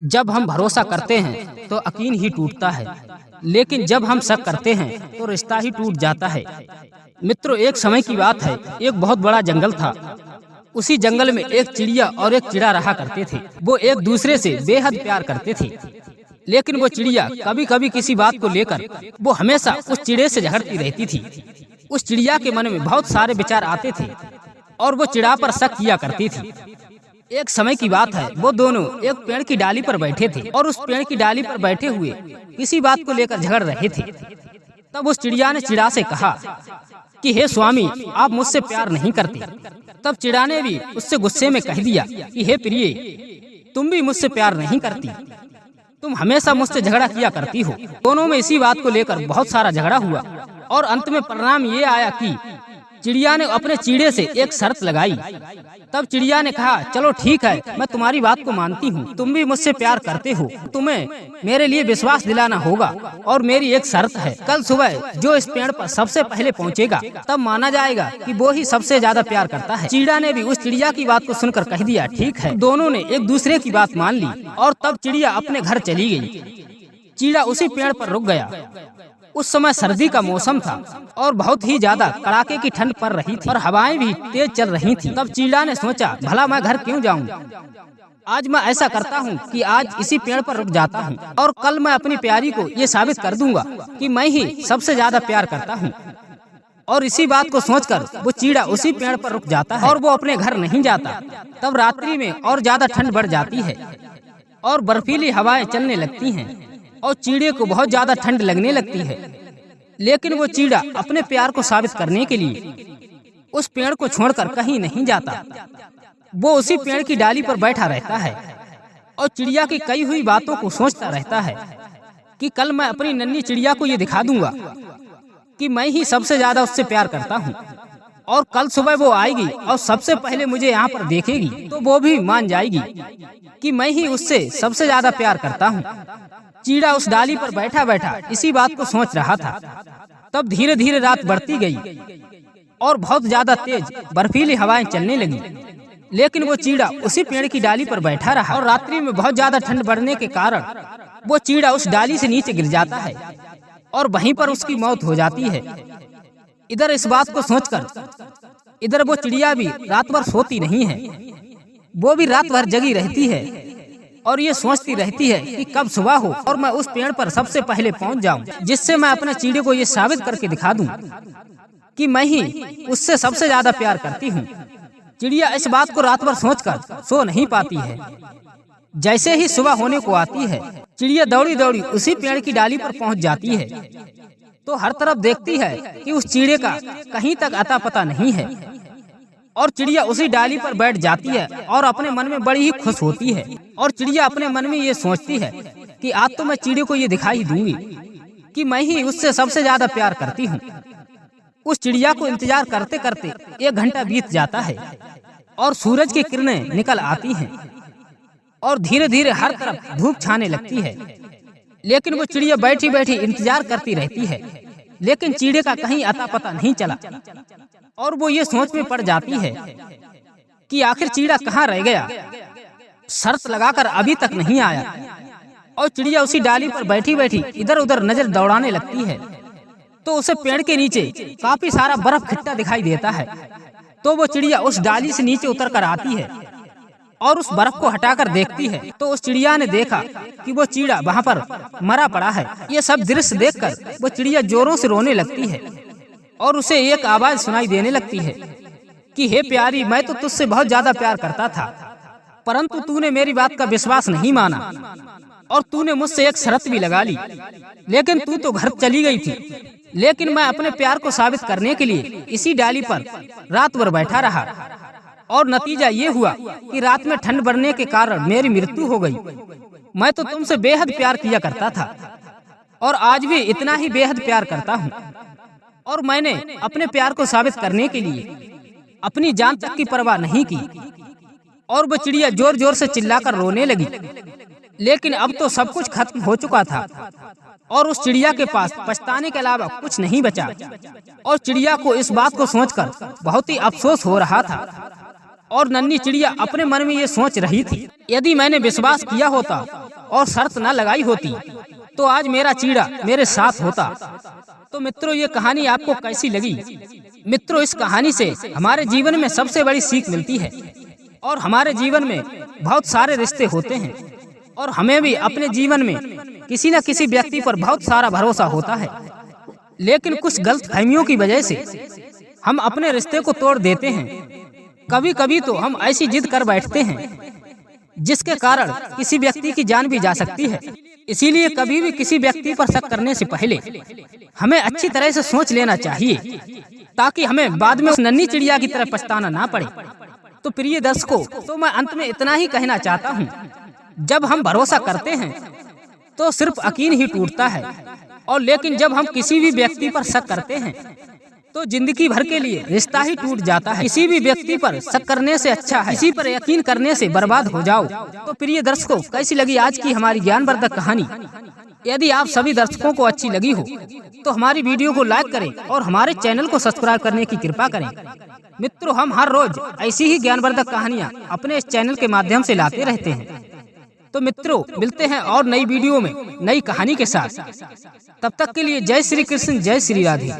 जब हम भरोसा करते हैं तो यकीन ही टूटता है, लेकिन जब हम शक करते हैं तो रिश्ता ही टूट जाता है। मित्रों, एक समय की बात है, एक बहुत बड़ा जंगल था। उसी जंगल में एक चिड़िया और एक चिड़ा रहा करते थे। वो एक दूसरे से बेहद प्यार करते थे, लेकिन वो चिड़िया कभी कभी किसी बात को लेकर वो हमेशा उस चिड़े से झगड़ती रहती थी। उस चिड़िया के मन में बहुत सारे विचार आते थे और वो चिड़ा पर शक किया करती थी। एक समय की बात है, वो दोनों एक पेड़ की डाली पर बैठे थे और उस पेड़ की डाली पर बैठे हुए किसी बात को लेकर झगड़ रहे थे। तब उस चिड़िया ने चिड़ा से कहा कि हे स्वामी, आप मुझसे प्यार नहीं करते। तब चिड़ा ने भी उससे गुस्से में कह दिया कि हे प्रिय, तुम भी मुझसे प्यार नहीं करती, तुम हमेशा मुझसे झगड़ा किया करती हो। दोनों में इसी बात को लेकर बहुत सारा झगड़ा हुआ और अंत में परिणाम ये आया कि चिड़िया ने अपने चिड़े से एक शर्त लगाई। तब चिड़िया ने कहा, चलो ठीक है, मैं तुम्हारी बात को मानती हूँ, तुम भी मुझसे प्यार करते हो, तुम्हें मेरे लिए विश्वास दिलाना होगा और मेरी एक शर्त है, कल सुबह जो इस पेड़ पर सबसे पहले पहुँचेगा तब माना जाएगा कि वो ही सबसे ज्यादा प्यार करता है। चिड़िया ने भी उस चिड़िया की बात को सुनकर कह दिया, ठीक है। दोनों ने एक दूसरे की बात मान ली और तब चिड़िया अपने घर चली गई। चिड़ा उसी पेड़ पर रुक गया। उस समय सर्दी का मौसम था और बहुत ही ज्यादा कड़ाके की ठंड पड़ रही थी और हवाएं भी तेज चल रही थी। तब चिड़ा ने सोचा, भला मैं घर क्यों जाऊं? आज मैं ऐसा करता हूं कि आज इसी पेड़ पर रुक जाता हूं और कल मैं अपनी प्यारी को ये साबित कर दूंगा कि मैं ही सबसे ज्यादा प्यार करता हूं। और इसी बात को सोचकर वो चिड़ा उसी पेड़ पर रुक जाता है और वो अपने घर नहीं जाता। तब रात्रि में और ज्यादा ठंड बढ़ जाती है और बर्फीली हवाएं चलने लगती हैं और चिड़े को बहुत ज्यादा ठंड लगने लगती है। लेकिन वो चिड़ा अपने प्यार को साबित करने के लिए उस पेड़ को छोड़कर कहीं नहीं जाता। वो उसी पेड़ की डाली पर बैठा रहता है और चिड़िया की कई हुई बातों को सोचता रहता है कि कल मैं अपनी नन्ही चिड़िया को ये दिखा दूंगा कि मैं ही सबसे ज्यादा उससे प्यार करता हूँ और कल सुबह वो आएगी और सबसे पहले मुझे यहाँ पर देखेगी तो वो भी मान जाएगी कि मैं ही उससे सबसे ज्यादा प्यार करता हूँ। चिड़ा उस डाली पर बैठा बैठा इसी बात को सोच रहा था। तब धीरे धीरे रात बढ़ती गई और बहुत ज्यादा तेज बर्फीली हवाएं चलने लगी। लेकिन वो चिड़ा उसी पेड़ की डाली पर बैठा रहा और रात्रि में बहुत ज्यादा ठंड बढ़ने के कारण वो चिड़ा उस डाली से नीचे गिर जाता है और वहीं पर उसकी मौत हो जाती है। इधर इस बात को सोचकर इधर वो चिड़िया भी रात भर सोती नहीं है, वो भी रात भर जगी रहती है और ये सोचती रहती है कि कब सुबह हो और मैं उस पेड़ पर सबसे पहले पहुंच जाऊं, जिससे मैं अपने चिड़े को ये साबित करके दिखा दूं कि मैं ही उससे सबसे ज्यादा प्यार करती हूं। चिड़िया इस बात को रात भर सोचकर सो नहीं पाती है। जैसे ही सुबह होने को आती है, चिड़िया दौड़ी दौड़ी उसी पेड़ की डाली पर पहुंच जाती है तो हर तरफ देखती है कि उस चिड़े का कहीं तक अता पता नहीं है और चिड़िया उसी डाली पर बैठ जाती है और अपने मन में बड़ी ही खुश होती है। और चिड़िया अपने मन में ये सोचती है कि आज तो मैं चिड़े को ये दिखाई दूंगी कि मैं ही उससे सबसे ज्यादा प्यार करती हूँ। उस चिड़िया को इंतजार करते करते 1 घंटा बीत जाता है और सूरज की किरणें निकल आती हैं और धीरे धीरे हर तरफ धूप छाने लगती है। लेकिन वो चिड़िया बैठी बैठी इंतजार करती रहती है, लेकिन चिड़े का कहीं अता पता नहीं चला और वो ये सोच में पड़ जाती है कि आखिर चिड़ा कहाँ रह गया, शर्त लगाकर अभी तक नहीं आया। और चिड़िया उसी डाली पर बैठी बैठी इधर उधर नजर दौड़ाने लगती है तो उसे पेड़ के नीचे काफी सारा बर्फ इकट्ठा दिखाई देता है। तो वो चिड़िया उस डाली से नीचे उतर कर आती है और उस बर्फ को हटाकर देखती है तो उस चिड़िया ने देखा कि वो चिड़ा वहाँ पर मरा पड़ा है। ये सब दृश्य देखकर वो चिड़िया जोरों से रोने लगती है और उसे एक आवाज सुनाई देने लगती है कि हे प्यारी, मैं तो तुझसे बहुत ज्यादा प्यार करता था, परंतु तूने मेरी बात का विश्वास नहीं माना और तूने मुझसे एक शर्त भी लगा ली, लेकिन तू तो घर चली गई थी। लेकिन मैं अपने प्यार को साबित करने के लिए इसी डाली पर रात भर बैठा रहा और नतीजा ये हुआ कि रात में ठंड बढ़ने के कारण मेरी मृत्यु हो गई। मैं तो तुमसे बेहद प्यार किया करता था और आज भी इतना ही बेहद प्यार करता हूँ और मैंने अपने प्यार को साबित करने के लिए अपनी जान तक की परवाह नहीं की। और वो चिड़िया जोर जोर से चिल्लाकर रोने लगी। लेकिन अब तो सब कुछ खत्म हो चुका था और उस चिड़िया के पास पछताने के अलावा कुछ नहीं बचा और चिड़िया को इस बात को सोचकर बहुत ही अफसोस हो रहा था और नन्ही चिड़िया अपने मन में ये सोच रही थी, यदि मैंने विश्वास किया होता और शर्त न लगाई होती तो आज मेरा चीड़ा मेरे साथ होता। तो मित्रों, ये कहानी आपको कैसी लगी? मित्रों, इस कहानी से हमारे जीवन में सबसे बड़ी सीख मिलती है और हमारे जीवन में बहुत सारे रिश्ते होते हैं और हमें भी अपने जीवन में किसी न किसी व्यक्ति पर बहुत सारा भरोसा होता है, लेकिन कुछ गलतफहमियों की वजह से हम अपने रिश्ते को तोड़ देते हैं। कभी कभी तो हम ऐसी जिद कर बैठते हैं जिसके कारण किसी व्यक्ति की जान भी जा सकती है। इसीलिए कभी भी किसी व्यक्ति पर शक करने से पहले हमें अच्छी तरह से सोच लेना चाहिए, ताकि हमें बाद में उस नन्ही चिड़िया की तरह पछताना ना पड़े। तो प्रिय दर्शकों, तो मैं अंत में इतना ही कहना चाहता हूँ, जब हम भरोसा करते हैं तो सिर्फ यकीन ही टूटता है, और लेकिन जब हम किसी भी व्यक्ति पर शक करते हैं तो जिंदगी भर के लिए रिश्ता ही टूट जाता है। किसी भी व्यक्ति पर शक करने से अच्छा है किसी पर यकीन करने से बर्बाद हो जाओ। तो प्रिय दर्शकों, कैसी लगी आज की हमारी ज्ञानवर्धक कहानी? यदि आप सभी दर्शकों को अच्छी लगी हो तो हमारी वीडियो को लाइक करें और हमारे चैनल को सब्सक्राइब करने की कृपा करें। मित्रों, हम हर रोज ऐसी ही ज्ञानवर्धक कहानियाँ अपने इस चैनल के माध्यम से लाते रहते हैं। तो मित्रों, मिलते हैं और नई वीडियो में नई कहानी के साथ। तब तक के लिए जय श्री कृष्ण, जय श्री राधे।